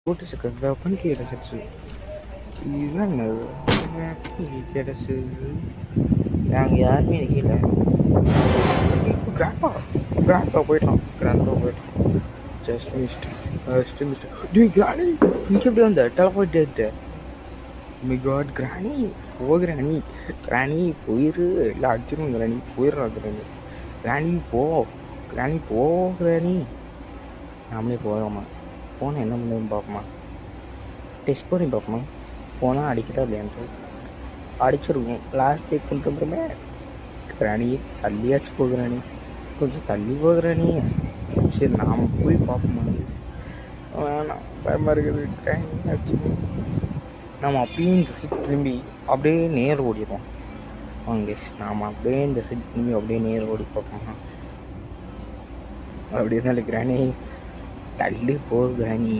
Kapan kita sexu? Ilan kita yang யாருமே நிக்கல. கிராண்டா போயிட்டான். Just missed. டேய் கிராணி, நீ எப்படி வந்த? Teleport date. மை காட் கிராணி, கிராணி போயிரு, இல்லை அடிச்சிடும் கிராணி, போயிடுறா கிராணி போ கிராணி. நாமளே போகாமா போனால் என்ன பண்ணுதுன்னு பார்ப்போமா, டெஸ்ட் பண்ணி பார்ப்போமா, போனால் அடிக்கிறா இல்லையான்ட்டு. அடிச்சிருக்கும். லாஸ்ட் டேக் பண்ணிட்டு வந்துடுமே. கிராணி தள்ளியாச்சு போகிறானி, கொஞ்சம் தள்ளி போகிறானி. சரி நாம் போய் பார்ப்போமா. வேணாம், பயமாக இருக்குது. கிராணி அடிச்சு நாம் அப்படியே இந்த சைட் திரும்பி அப்படியே நேர் ஓடிடுவோம். வாங்க நாம் அப்படியே இந்த சைட் திரும்பி அப்படியே நேர் ஓடி பார்ப்போமா. அப்படி இருந்தாலும் கிராணி தள்ளி போ கிராணி.